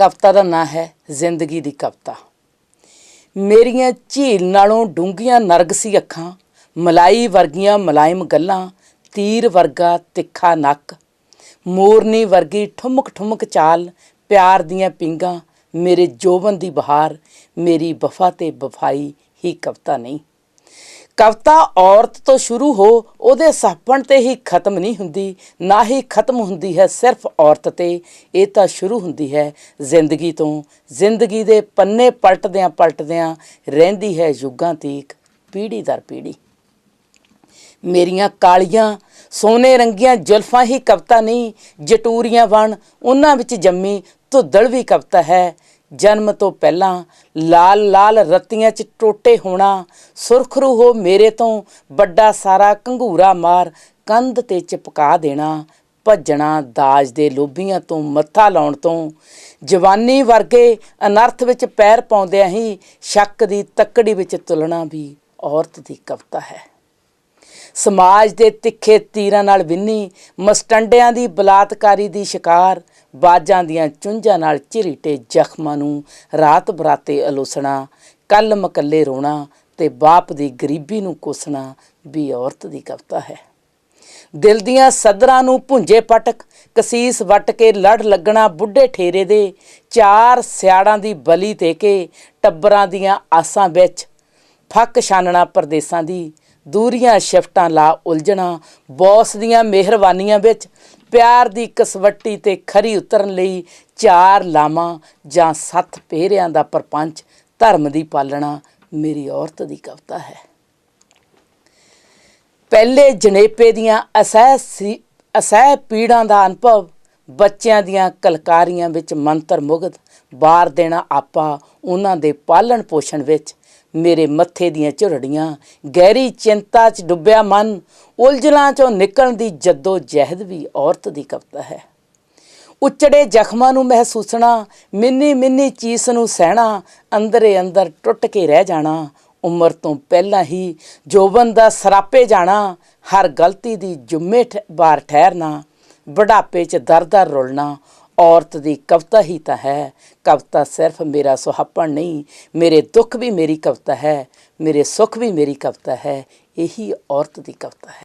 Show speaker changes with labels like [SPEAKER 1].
[SPEAKER 1] कविता का नाम है जिंदगी दी कविता। मेरियां झील नालों डूंघियां नरगसी अखां, मलाई वर्गियां मुलायम गल्लां, तीर वर्गा तिखा नक, मोरनी वर्गी ठुमक ठुमक चाल, प्यार दियां पिंगां, मेरे जोबन दी बहार, मेरी वफा ते वफाई ही कविता नहीं। कविता औरत तो शुरू हो ਉਹਦੇ ਸਾਪਣ ਤੇ ਹੀ ਖਤਮ ਨਹੀਂ ਹੁੰਦੀ, ਨਾ ਹੀ ਖਤਮ ਹੁੰਦੀ ਹੈ ਸਿਰਫ ਔਰਤ ਤੇ। ਇਹ ਤਾਂ ਸ਼ੁਰੂ ਹੁੰਦੀ ਹੈ ਜ਼ਿੰਦਗੀ ਤੋਂ। ਜ਼ਿੰਦਗੀ ਦੇ ਪੰਨੇ ਪਲਟਦਿਆਂ ਰਹਿੰਦੀ ਹੈ ਯੁੱਗਾਂ ਤੀਕ, ਪੀੜ੍ਹੀ ਦਰ ਪੀੜ੍ਹੀ। ਮੇਰੀਆਂ ਕਾਲੀਆਂ ਸੋਨੇ ਰੰਗੀਆਂ ਜ਼ੁਲਫਾਂ ਹੀ ਕਵਿਤਾ ਨਹੀਂ, ਜਟੂਰੀਆਂ ਬਣ ਉਹਨਾਂ ਵਿੱਚ ਜੰਮੀ ਧੁੱਦਲ ਵੀ ਕਵਿਤਾ ਹੈ। ਜਨਮ ਤੋਂ ਪਹਿਲਾਂ ਲਾਲ ਲਾਲ ਰੱਤੀਆਂ 'ਚ ਟੋਟੇ ਹੋਣਾ, ਸੁਰਖਰੂ ਹੋ ਮੇਰੇ ਤੋਂ ਵੱਡਾ ਸਾਰਾ ਘੰਗੂਰਾ ਮਾਰ ਕੰਧ 'ਤੇ ਚਿਪਕਾ ਦੇਣਾ, ਭੱਜਣਾ ਦਾਜ ਦੇ ਲੋਭੀਆਂ ਤੋਂ ਮੱਥਾ ਲਾਉਣ ਤੋਂ, ਜਵਾਨੀ ਵਰਗੇ ਅਨਰਥ ਵਿੱਚ ਪੈਰ ਪਾਉਂਦਿਆਂ ਹੀ ਸ਼ੱਕ ਦੀ ਤੱਕੜੀ ਵਿੱਚ ਤੁਲਣਾ ਵੀ ਔਰਤ ਦੀ ਕਵਿਤਾ ਹੈ। ਸਮਾਜ ਦੇ ਤਿੱਖੇ ਤੀਰਾਂ ਨਾਲ ਵਿੰਨੀ, ਮਸਟੰਡਿਆਂ ਦੀ ਬਲਾਤਕਾਰੀ ਦੀ ਸ਼ਿਕਾਰ, ਬਾਜਾਂ ਦੀਆਂ ਚੁੰਝਾਂ ਨਾਲ ਝਰੀਟੇ ਜ਼ਖਮਾਂ ਨੂੰ ਰਾਤ ਬਰਾਤੇ ਅਲੋਸਣਾ, ਕੱਲ ਮਕੱਲੇ ਰੋਣਾ ਤੇ ਬਾਪ ਦੀ ਗਰੀਬੀ ਨੂੰ ਕੋਸਣਾ ਵੀ ਔਰਤ ਦੀ ਕਵਿਤਾ ਹੈ। ਦਿਲ ਦੀਆਂ ਸਦਰਾਂ ਨੂੰ ਭੁੰਜੇ ਪਟਕ, ਕਸੀਸ ਵੱਟ ਕੇ ਲੜ ਲੱਗਣਾ ਬੁੱਢੇ ਠੇਰੇ ਦੇ, ਚਾਰ ਸਿਆੜਾਂ ਦੀ ਬਲੀ ਦੇ ਕੇ ਟੱਬਰਾਂ ਦੀਆਂ ਆਸਾਂ ਵਿੱਚ, ਫੱਕ ਛਾਨਣਾ ਪਰਦੇਸਾਂ ਦੀ, ਦੂਰੀਆਂ ਸ਼ਿਫਟਾਂ ਲਾ ਉਲਝਣਾ ਬੌਸ ਦੀਆਂ ਮਿਹਰਬਾਨੀਆਂ ਵਿੱਚ, ਪਿਆਰ ਦੀ ਕਸਵੱਟੀ ਤੇ ਖਰੀ ਉਤਰਨ ਲਈ ਚਾਰ ਲਾਵਾਂ ਜਾਂ 7 ਪਹਿਰਿਆਂ ਦਾ ਪ੍ਰਪੰਚ, ਧਰਮ ਦੀ ਪਾਲਣਾ ਮੇਰੀ ਔਰਤ ਦੀ ਕਵਿਤਾ ਹੈ। ਪਹਿਲੇ ਜਣੇਪੇ ਦੀਆਂ ਅਸਹਿ ਪੀੜਾਂ ਦਾ ਅਨੁਭਵ, ਬੱਚਿਆਂ ਦੀਆਂ ਕਲਕਾਰੀਆਂ ਵਿੱਚ ਮੰਤਰ ਮੁਗਧ, ਬਾਰ ਦੇਣਾ ਆਪਾ ਉਹਨਾਂ ਦੇ ਪਾਲਣ ਪੋਸ਼ਣ ਵਿੱਚ, ਮੇਰੇ ਮੱਥੇ ਦੀਆਂ ਝੁਰੜੀਆਂ, ਗਹਿਰੀ ਚਿੰਤਾ 'ਚ ਡੁੱਬਿਆ ਮਨ, ਉਲਝਣਾਂ 'ਚੋਂ ਨਿਕਲਣ ਦੀ ਜੱਦੋ ਜਹਿਦ ਵੀ ਔਰਤ ਦੀ ਕਵਿਤਾ ਹੈ। ਉੱਚੜੇ ਜ਼ਖਮਾਂ ਨੂੰ ਮਹਿਸੂਸਣਾ, ਮਿੰਨੀ ਮਿੰਨੀ ਚੀਸ ਨੂੰ ਸਹਿਣਾ, ਅੰਦਰੇ ਅੰਦਰ ਟੁੱਟ ਕੇ ਰਹਿ ਜਾਣਾ, ਉਮਰ ਤੋਂ ਪਹਿਲਾਂ ਹੀ ਜੋਬਨ ਦਾ ਸਰਾਪੇ ਜਾਣਾ, ਹਰ ਗਲਤੀ ਦੀ ਜ਼ਿੰਮੇਵਾਰ ਠਹਿਰਨਾ, ਬੁਢਾਪੇ 'ਚ ਦਰ ਰੁਲਣਾ ਔਰਤ ਦੀ ਕਵਿਤਾ ਹੀ ਤਾਂ ਹੈ। ਕਵਿਤਾ ਸਿਰਫ ਮੇਰਾ ਸੁਹੱਪਣ ਨਹੀਂ, ਮੇਰੇ ਦੁੱਖ ਵੀ ਮੇਰੀ ਕਵਿਤਾ ਹੈ, ਮੇਰੇ ਸੁੱਖ ਵੀ ਮੇਰੀ ਕਵਿਤਾ ਹੈ। ਇਹੀ ਔਰਤ ਦੀ ਕਵਿਤਾ ਹੈ।